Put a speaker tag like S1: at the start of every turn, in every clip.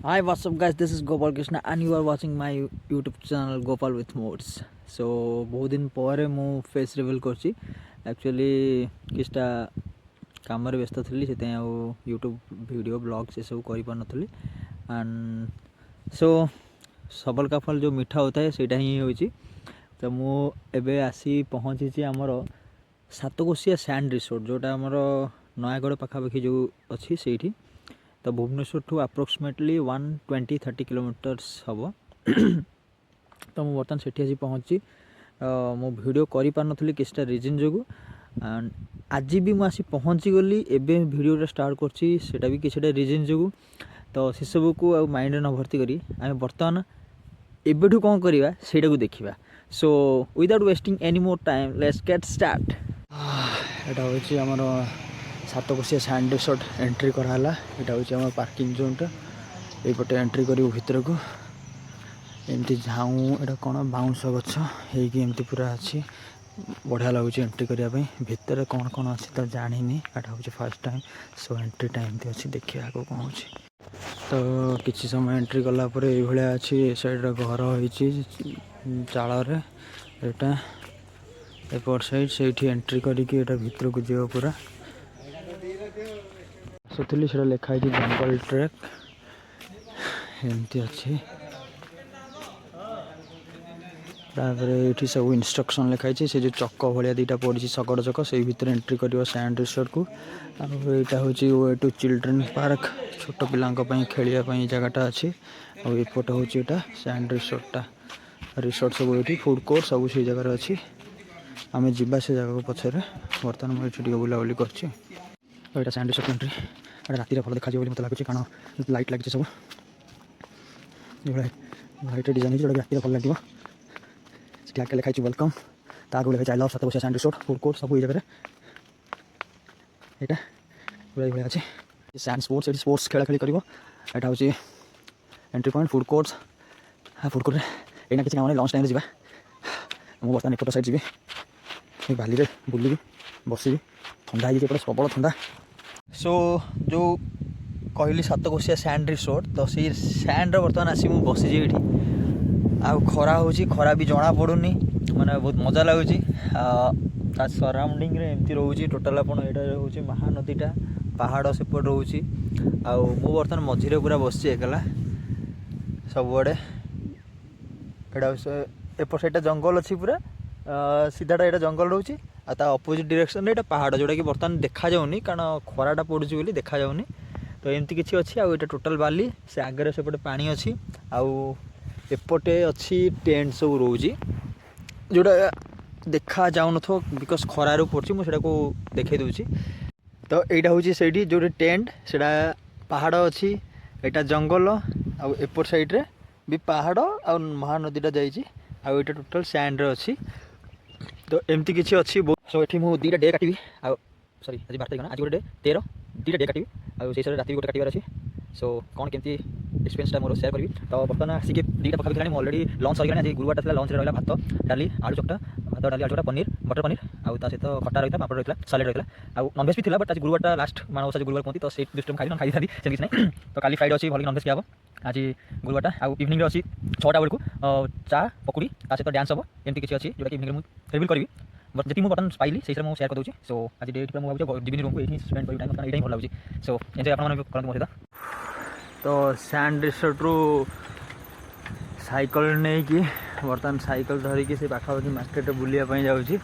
S1: Hi, what's up guys? This is Gopal Krishna and you are watching my YouTube channel Gopal with Modes. So बहुत दिन पर मु face reveal करछि actually किछटा काम रे व्यस्त थली सेते आ YouTube वीडियो ब्लॉग से सब करि पार नथली एंड सो सबल का फल जो मीठा होता है सेटा ही होछि। तो मु एबे आसी पहुंची छी हमर सातकोशिया सैंड रिसोर्ट जोटा हमर नयागढ़ पाखापाखि जो अच्छी सेठी। तो भुवनेश्वर ठू अप्रोक्सीमेटली 120-30 किलोमीटर्स हम। तो मुझे बर्तमान से आसी पहुँची मो वीडियो करि पार नथली किछटा रीजन जो एंड आज भी मुझे पहुँची गली एबे वीडियो स्टार्ट करछि सेटा भी किछटा रीजन जो। तो से सब को आ माइंड न भर्ती करी आम बर्तमान एबेठू कौन करवा सेटा को देखा। So without wasting any more time let's get start. एटा होछि हमर सातकोशिया सैंड रिसोर्ट एंट्री कराला। यहाँ हूँ पार्किंग जोनटा यपटे एंट्री कर भर को एमती झाऊँ यहाँ कौन बाउंस गछ होमती पूरा अच्छी बढ़िया लगुच एंट्री करने भितर कौन कौन अच्छी तो जानी यहाँ हूँ first time. So entry time अच्छी देखिए आगे कौन हो। तो किसी समय एंट्री कलापर ये अच्छी साइड घर हो चाल यहाँ एपट साइड से एंट्री करके भितर को जीव पूरा सुतली से लिखाई जंगल ट्रैक एमती अच्छी। ये सब इंस्ट्रक्शन लिखाई से जो चक भाया दीटा पड़ी शगड़ चक से भीतर एंट्री कर सैंड रिसोर्ट को। यहाँ हूँ वे टू चिल्ड्रेन पार्क छोट पिला खेलने जगटा अच्छी। आउट हूँ यहाँ सैंड रिसोर्टा रिसोर्ट सब ये फूड कोर्ट सब से जगार अच्छी। आम जा से जगह पचर बर्तमान मुझे बुलाबुली कर सैंड रिसोर्ट एंट्री रातिर भल देखा मत लगुच कारण लाइट लगी सब लाइट डिजाइन जो रातिर भल लगे आगे लिखाई वेलकम आगे लिखाई I love Satkosia sand resort food court सब ये जगह यहाँ पूरा ये अच्छे सैंड स्पोर्ट्स ये स्पोर्ट्स खेला खेली कर। यहाँ हूँ entry point food courts food court यहाँ किसी काम लंच टाइम जा मुझे बर्तमान एपट साइड जी बाली में बुल बस ठंडा हो प्रबल ठंडा। सो जो कहली सातकोशिया सैंड रिसोर्ट तो सी सैंड बर्तमान आसी मुझे बसी ये खरा हो खरा भी जना पड़ूनी माने बहुत मजा लगुच सराउंडिंग एमती रोचे टोटाल आप हूँ महानदीटा पहाड़ सेपट रोचे मु बर्तमान मझीरे पूरा बस एकला सबुआड़े एपट साइड जंगल अच्छी पूरा सीधाटा यहाँ जंगल रोचे आ अपोजिट डायरेक्शन ये पहाड़ जोटा कि बर्तमान देखा जाऊनी कारण खराटा पड़ूँ बोली देखा जाऊनी। तो एमती किसी अच्छी आउ ये टोटाल बाली से आगे सेपटे पानी अच्छी आउटे अच्छी टेंट सब रोचे जोटा देखा जाऊन थो बिकज खरारू पड़ी मुझे को देखे दूसरी। तो यहाँ हूँ से जो टेंट से पहाड़ अच्छी यहाँ जंगल आउट साइड रे भी पहाड़ आ महानदीटा जाइए टोटाल सैंड अच्छी। तो एमती किसी अच्छी सो ये मुझे दुईटा डे काटि सरी आज 12 तारीख ना आज गोटे डे 13 दुईटा डे काटि से रात गोटे काटार अच्छी। सो कौन केमती एक्सपीरियंसटा मोर शेयर करी। तो बर्तमान आसिक दुईटा पका थी अलरेडी लंच सर आज गुरुवार था लंच रहा भात डाली आलू चकटा भात डाली आलू चकटा पनीर बटर पनीर आउ सहित खटा रही पापड़ रही सालेड रही आउ नॉनवेज भी था बट आज गुरुवार लास्ट मानवसा गुरुवार कहती तो से दृष्टि खाई खाई था से नहीं। तो काली फ्राइड अच्छी भल नॉनवेज किया आज गुरुवार आउ इवनिंग अच्छी 6टा बेलू चा पकुड़ी सहित डांस हम एमती किसी अच्छी जोटा कि इवनिंग मुझे रिवील करी बट जी मुझे बर्तमान पाइली से मुझे शेयर कर दूसरी। सो आज डे मुझे भाई जीवन रूम को ये स्पेंड करी टाइम ये भल लगे। सो एंजॉय आपने करते मो सहित। तो सैंड रिसोर्ट रू साइकिल नहीं कि बर्तमान साइकिल धरिकी से पाखापाखि मार्केट बुलायापी जाऊँगी।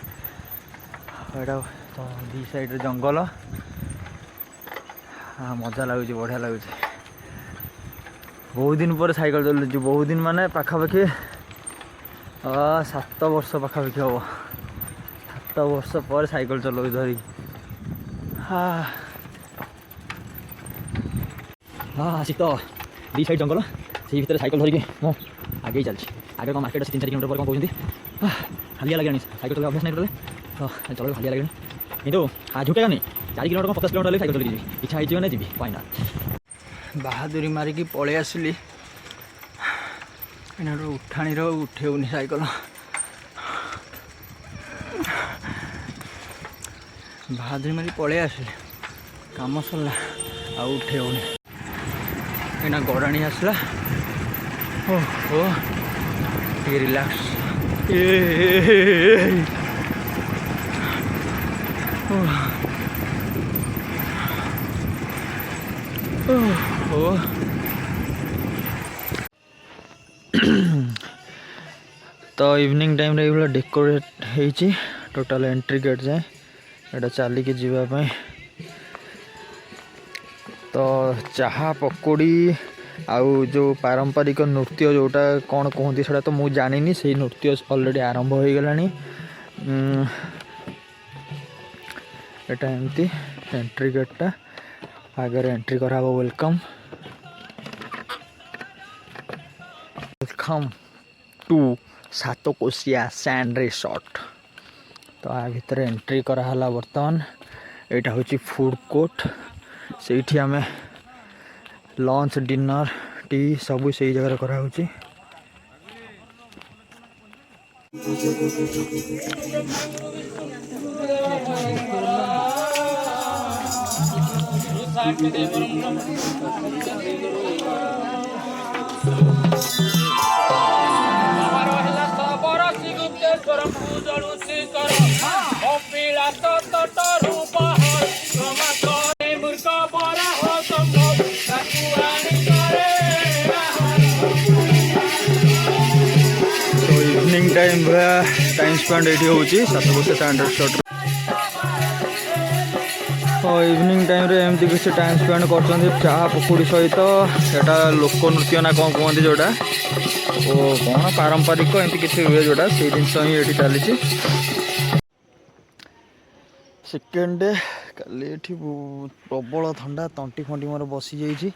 S1: तो दी साइड जंगल हाँ मजा लगुच बढ़िया लगुच बहुत दिन पर साइकिल चलुची बहुत दिन माने पाखापाखि 7 वर्ष पाखापाखि हम 7 वर्ष पर साइकिल चलाऊ धरी। हाँ हाँ शीत दी साइड जंगल से भीतर साइकिल धरिकी मो आगे चलती आगे कौन मार्केट अच्छे 3-4 किलोमीटर पर कौन कहते हालिया लगे साइकिल चल अभ्यास नहीं करते तो चलो हालिया लगे कितु हाँ झुकेगा नहीं 4 किलोमीटर 50 किलोमीटर साइकिल चलिए जी इच्छा होती मैंने जी पाई ना बहादुरी मारिकी पलि आसली उठाणी उठेनी साइकिल बहादुरी मारी पलि आसली कम सरला आ उठेनी एना गड़ाणी आसला ओहो ये रिलैक्स तो इवनिंग टाइम रे ये डेकोरेट होती टोटाल एंट्री गेट जाए एटा चलिकी जीवाई तो चाहा पकोड़ी आउ जो पारंपरिक नृत्य जोटा कौन कहती से तो मुझे जानी से नृत्य ऑलरेडी आरंभ हो गला एटा एमती एंट्री गेटा आगे एंट्री करा welcome welcome to Satkosia sand resort. तो आ भीतर एंट्री कराला बर्तमान यहाँ हूँ फूड कोर्ट से आम लंच डिनर टी सब से जगह करा इवनिंग टाइम स्पेंड ये हूँ सातकोशिया सैंड रिसोर्ट। इवनिंग टाइम रे एमती किसी टाइम स्पेंड कर चाहा पकोड़ी सहित यहाँ लोक नृत्य ना कौन कहते जोटा ओ कौन पारंपरिक एमती किसी हुए जोटा से जिनस ही ये चली सेकेंड डे काली प्रबल ठंडा तंटी फंटी मोर बसी जाइए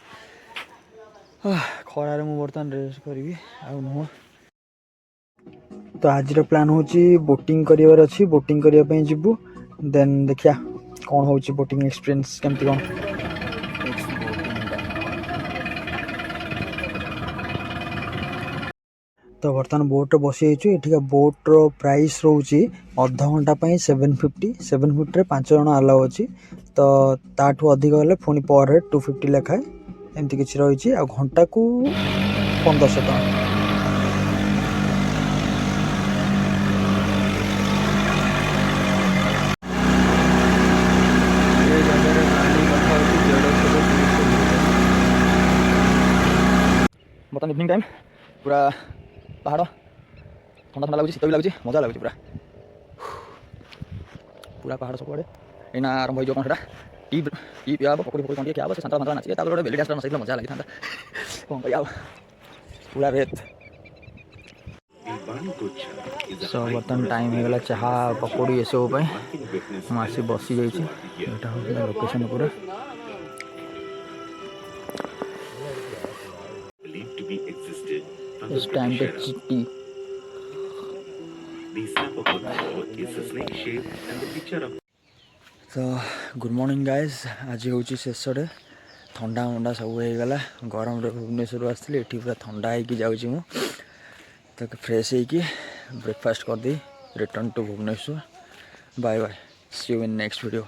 S1: खरारे मु बर्तमान रेस्ट करी नुह। तो आज प्लान हूँ बोटिंग करार अच्छी बोटिंग करने जीवु देन देखिया कौन हूँ बोटिंग एक्सपीरियंस केमती कौन। तो बर्तमान बोट बसी एठिका बोट्र प्राइस रोचे अध घंटा 750 5 जन आलाउ अच्छी तो ताठू अधिक हेल्ले पुणी पर हेड 250 लेखाए एमती किसी रही आ घंटा को 1500 टका। बर्तमान इवनिंग टाइम पूरा पहाड़ ठंडा ठंडा लगुच शीत भी लगुच मजा लगुच पूरा पूरा पहाड़ सब एना आरंभ हो कौन टी टी पिया पकड़ी पकड़ी कौन क्या सांता फांता नाचे गोटे बेली डांस नाच मजा लगी था कौन कह पूरा रेत। सो बर्तमान टाइम होगा चाहा पकोड़ी ये सब आसी बसी जाइए लोकेशन पूरा इस टाइम पे चिट्टी तो गुड मॉर्निंग गाइज आज हूँ शेष डे ठंडा मंडा सब होगला गरम भुवनेश्वर आसती ये पूरा ठंडा होगी जाऊँ तो फ्रेश होगी ब्रेकफास्ट कर दी return to Bhubaneswar. Bye bye see you in next video.